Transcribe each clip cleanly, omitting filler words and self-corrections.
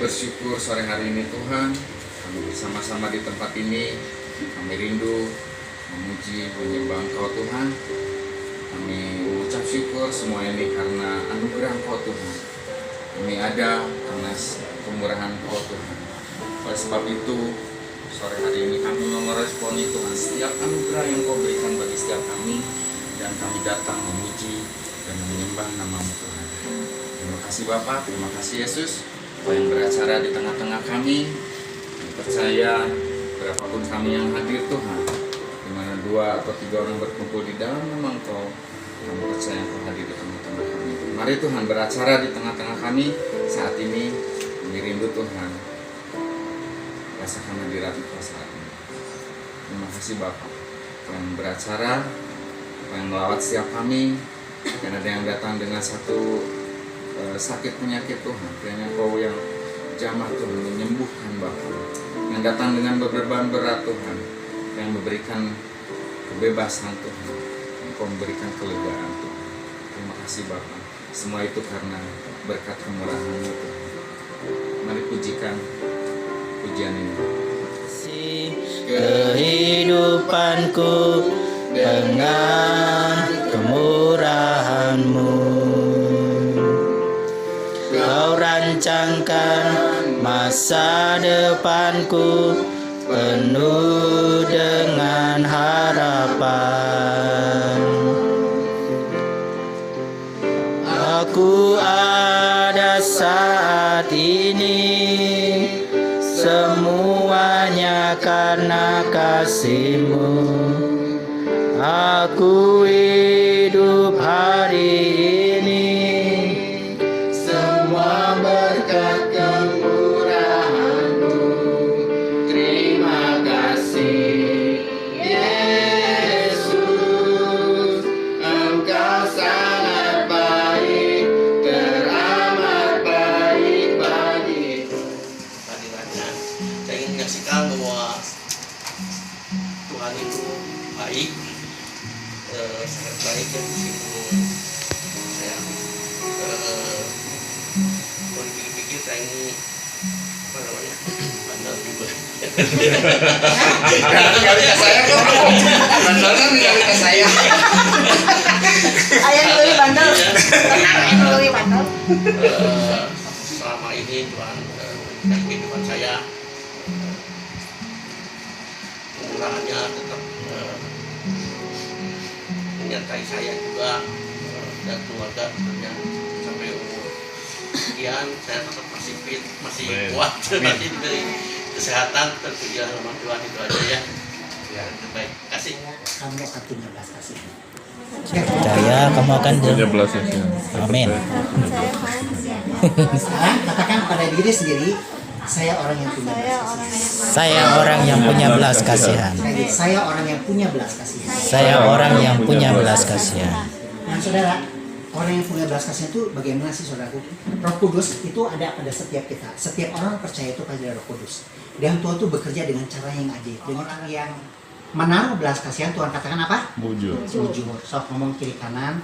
bersyukur sore hari ini Tuhan, kami bersama-sama di tempat ini. Kami rindu memuji, menyembah Engkau Tuhan. Kami mengucap syukur semua ini karena anugerah Engkau Tuhan. Kami ada karena kemurahan Engkau Tuhan. Oleh sebab itu, sore hari ini kami meresponi Tuhan setiap anugerah yang Kau berikan bagi setiap kami, dan kami datang memuji dan menyembah nama-Mu Tuhan. Terima kasih Bapa, terima kasih Yesus, Kau yang beracara di tengah-tengah kami. Kami percaya berapapun kami yang hadir Tuhan, di mana 2 atau 3 orang berkumpul di dalam nama Engkau, kami percaya Engkau hadir di tengah-tengah kami. Mari Tuhan beracara di tengah-tengah kami saat ini. Kami rindu Tuhan, rasakan hadirat Engkau saat ini. Terima kasih Bapa, Kau yang beracara, Kau yang melawat setiap kami. Dan ada yang datang dengan satu sakit penyakit Tuhan, kiranya Kau yang jamah Tuhan menyembuhkan Bapa. Yang datang dengan beban berat Tuhan, yang memberikan kebebasan Tuhan, Engkau memberikan kelegaan Tuhan. Terima kasih Bapa. Semua itu karena berkat kemurahan-Mu Tuhan. Mari pujikan pujian ini. Kehidupanku dengan kemurahan-Mu, Kau rancangkan masa depanku penuh dengan harapan. Aku ada saat ini semuanya karena kasih-Mu. Aku hidup hari ini semua berkat kemurahan-Mu. Terima kasih Yesus, Engkau sangat baik, teramat baik bagiku. Hadirannya, saya ingin menyaksikan bahwa Tuhan itu baik, sangat baik, dan meskipun saya kalau dipikir-pikir saya ini apa namanya bandel juga. Realita saya kok, bandel realita saya. Ayah dulu bandel, tenang dulu bandel. Selama ini Tuhan memberikan kehidupan saya, kemurahannya tetap menyertai saya juga, dan keluarga tentunya sampai umur sekian saya tetap masih fit, masih kuat, masih diberi kesehatan. Terpujilah nama Tuhan, itu aja ya. Ya, baik, kasih. Kamu akan punya belas kasih. Percaya kamu akan Amin. Sekarang katakan pada diri sendiri, saya orang yang punya belas kasihan. Saya orang yang punya belas kasihan. Saya orang yang punya belas kasihan. Saya orang yang punya belas kasihan. Nah saudara, orang yang punya belas kasihan itu bagaimana sih saudaraku? Roh Kudus itu ada pada setiap kita. Setiap orang percaya itu pada Roh Kudus. Dan Tuhan itu bekerja dengan cara yang ajaib. Dengan orang yang menaruh belas kasihan, Tuhan katakan apa? Mujur. Mujur. Sok ngomong kiri kanan.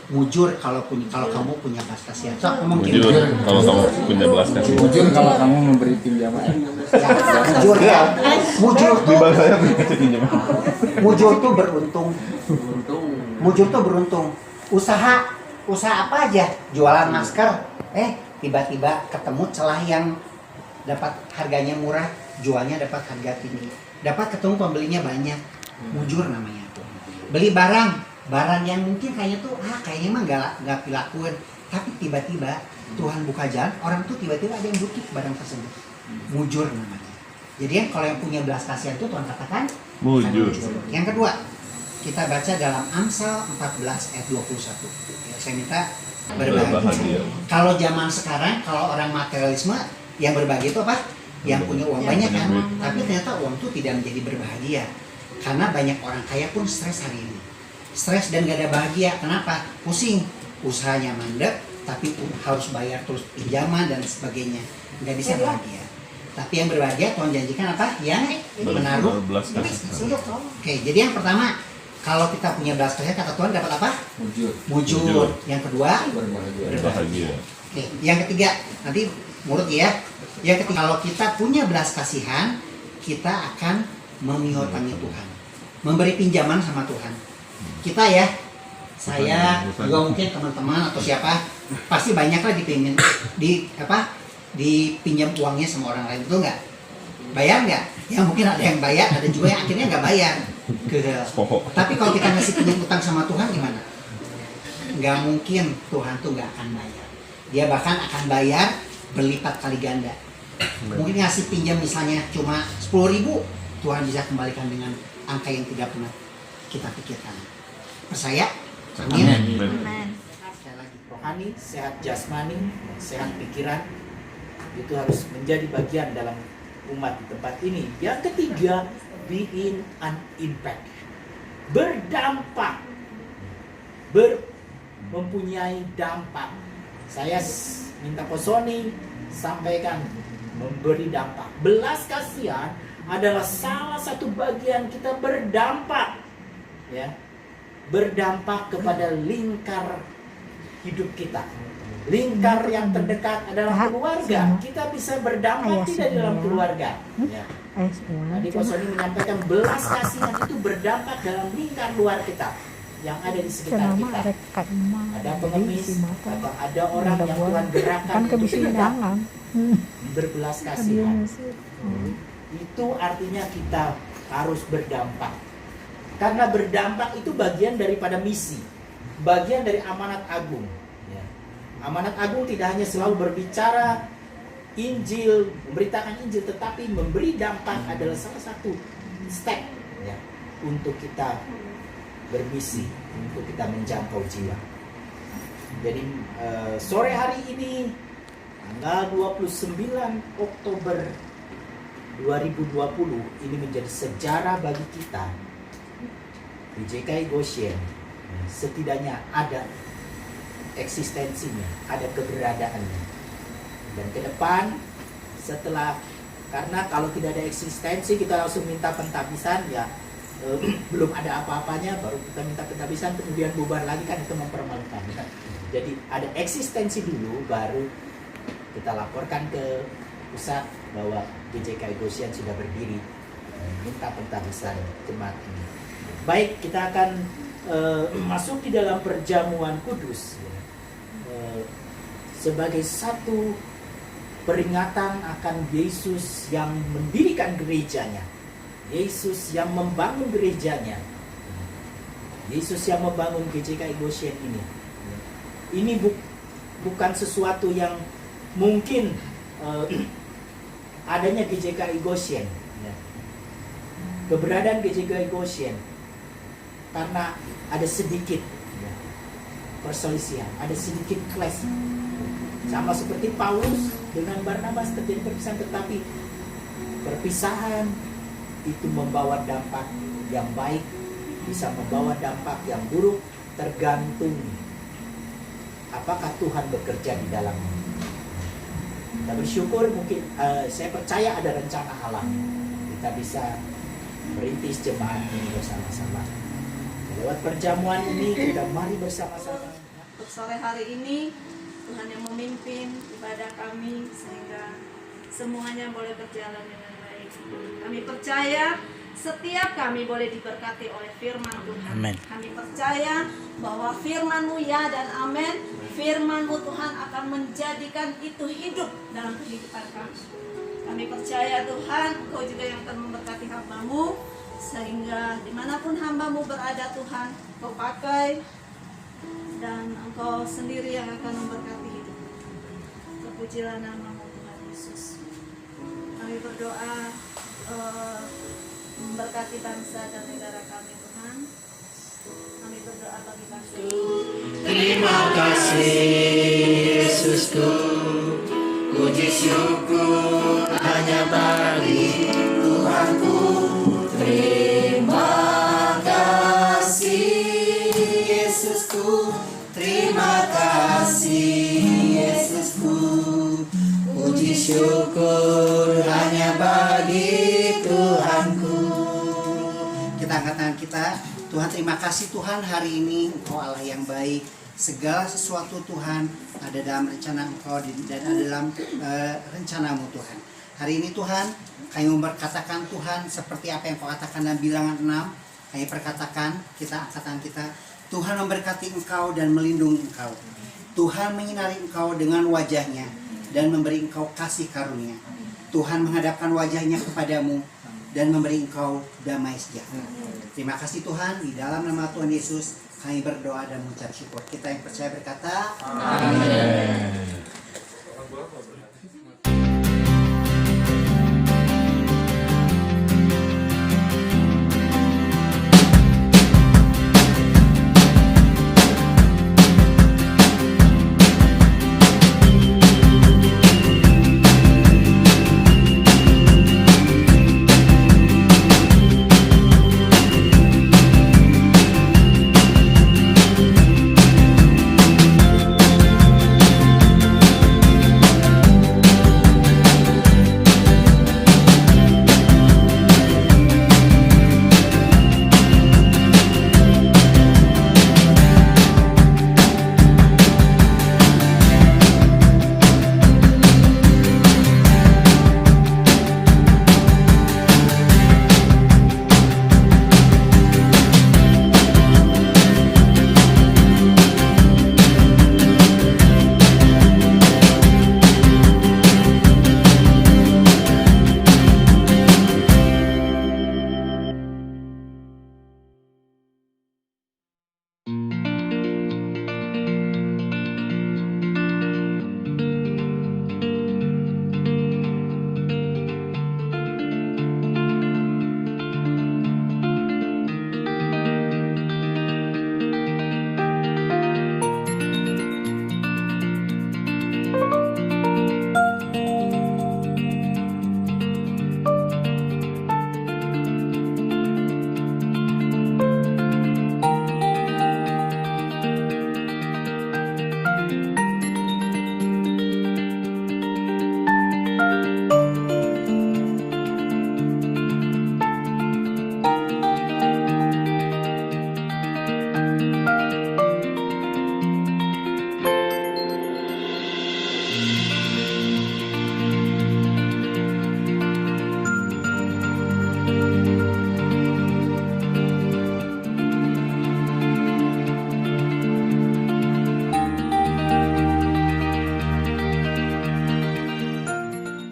Mujur kalau kamu punya belas kasihan. Sok ngomong kiri Mujur kanan. kalau kamu punya belas kasihan. Jujur kalau kamu memberi pinjaman. Ya, mujur ya. Mujur Di tuh, bangsa saya punya pinjaman. mujur tuh beruntung. Mujur tuh beruntung. Usaha apa aja? Jualan masker. Tiba-tiba ketemu celah yang dapat harganya murah, jualnya dapat harga tinggi. Dapat ketemu pembelinya banyak. Mujur namanya tuh. Beli barang yang mungkin kayaknya tuh kayaknya mah nggak dilakuin, tapi tiba-tiba Tuhan buka jalan, orang tuh tiba-tiba ada yang butuh barang tersebut. Mujur namanya. Jadi yang kalau yang punya belas kasihan itu Tuhan katakan Mujur. Yang kedua, kita baca dalam Amsal 14 ayat 21. Ya, saya minta berbagi. Berbahagia. Kalau zaman sekarang, kalau orang materialisme, yang berbagi itu apa? Yang punya uang banyak kan? Tapi ternyata uang itu tidak menjadi berbahagia. Karena banyak orang kaya pun stres hari ini. Stres dan gak ada bahagia. Kenapa? Pusing. Usahanya mandek, tapi harus bayar terus pinjaman dan sebagainya. Gak bisa bahagia. Tapi yang berbahagia, Tuhan janjikan apa? Yang menaruh belas kasihan. Oke, jadi yang pertama, kalau kita punya belas kasihan, kata Tuhan dapat apa? Mujur. Mujur. Yang kedua, Berbahagia. Berbahagia. oke. Yang ketiga, nanti Menurut ya. Yang ketiga, kalau kita punya belas kasihan, kita akan memihotangi Tuhan, memberi pinjaman sama Tuhan. Kita ya, saya juga mungkin teman-teman atau siapa pasti banyaklah dipinjam uangnya sama orang lain, betul nggak? Bayar nggak? Ya mungkin ada yang bayar, ada juga yang akhirnya nggak bayar. Tapi kalau kita ngasih pinjam utang sama Tuhan gimana? Nggak mungkin Tuhan tuh nggak akan bayar. Dia bahkan akan bayar berlipat kali ganda. Mungkin ngasih pinjam misalnya cuma 10.000, Tuhan bisa kembalikan dengan angka yang tidak pernah kita pikirkan. Percaya? Amin. Sekali lagi, rohani, sehat jasmani, sehat pikiran itu harus menjadi bagian dalam umat di tempat ini. Yang ketiga, being an impact, berdampak, mempunyai dampak. Saya minta Posoni sampaikan memberi dampak. Belas kasihan adalah salah satu bagian kita berdampak, ya, berdampak kepada lingkar hidup kita. Lingkar yang terdekat adalah keluarga. Kita bisa berdampak tidak di dalam keluarga. Ya. Tadi Posoni menyampaikan belas kasihan itu berdampak dalam lingkar luar kita yang ada di sekitar kita. Ada pengemis atau ada orang yang Tuhan gerakan untuk kita berbelas kasihan. Itu artinya kita harus berdampak. Karena berdampak itu bagian daripada misi, bagian dari amanat agung. Ya. Amanat agung tidak hanya selalu berbicara Injil, memberitakan Injil, tetapi memberi dampak adalah salah satu step ya, untuk kita bermisi, untuk kita menjangkau jiwa. Jadi sore hari ini tanggal 29 Oktober 2020 ini menjadi sejarah bagi kita. Di GKI Goshen setidaknya ada eksistensinya, ada keberadaannya. Dan ke depan setelah, karena kalau tidak ada eksistensi kita langsung minta pentabisan ya, belum ada apa-apanya baru kita minta pentabisan kemudian bubar lagi, kan itu mempermalukan. Jadi ada eksistensi dulu baru kita laporkan ke pusat bahwa GKI Goshen sudah berdiri, minta pentabisan jemaat ini. Baik, kita akan masuk di dalam perjamuan kudus sebagai satu peringatan akan Yesus yang mendirikan gerejanya, Yesus yang membangun gerejanya, Yesus yang membangun GKI Goshen ini. Ini bukan sesuatu yang mungkin adanya GKI Goshen, keberadaan GKI Goshen, karena ada sedikit perselisihan, ada sedikit clash. Sama seperti Paulus dengan Barnabas terjadi perpisahan, tetapi perpisahan itu membawa dampak yang baik, bisa membawa dampak yang buruk, tergantung apakah Tuhan bekerja di dalamnya. Kita bersyukur, mungkin saya percaya ada rencana Allah. Kita bisa merintis jemaat ini bersama-sama. Lewat perjamuan ini kita mari bersama-sama. Untuk sore hari ini Tuhan yang memimpin ibadah kami sehingga semuanya boleh berjalan dengan baik. Kami percaya setiap kami boleh diberkati oleh firman Tuhan. Amen. Kami percaya bahwa firman-Mu ya dan amin. Firman-Mu Tuhan akan menjadikan itu hidup dalam kehidupan kami. Kami percaya Tuhan Engkau juga yang akan memberkati hamba-Mu, sehingga dimanapun hamba-Mu berada Tuhan, Engkau pakai dan Engkau sendiri yang akan memberkati hidup. Terpujilah nama-Mu Tuhan Yesus. Kami berdoa memberkati bangsa dan negara kami Tuhan. Kami berdoa bagi bangsa ini. Terima kasih Yesusku, puji syukur hanya bagi Tuhanku. Terima kasih Yesusku, terima kasih Yesusku, puji syukur hanya bagi Tuhanku. Kita angkat tangan kita. Tuhan, terima kasih Tuhan, hari ini Engkau Allah yang baik. segala sesuatu Tuhan ada dalam rencana Engkau dan ada dalam rencanamu Tuhan. Hari ini Tuhan, kami memberkatakan Tuhan seperti apa yang Kau katakan dalam Bilangan 6. Kami perkatakan, kita angkatan kita, Tuhan memberkati Engkau dan melindungi Engkau. Tuhan menyinari Engkau dengan wajahnya dan memberi Engkau kasih karunia. Tuhan menghadapkan wajahnya kepadamu dan memberi Engkau damai sejahtera. Terima kasih Tuhan, di dalam nama Tuhan Yesus kami berdoa dan mengucap syukur. Kita yang percaya berkata, Amin.